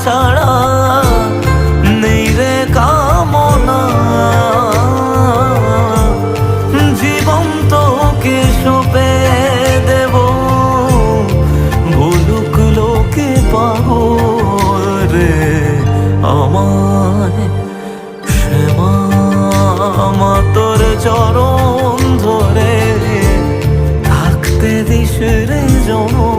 ছাড়া নেই রে কামনা। জীবন তোকে সঁপে দেব, বলুক লোকে পাগল রে আমায়। শ্যামা মা তোর চরণ ধরে থাকতে দিস রে জন।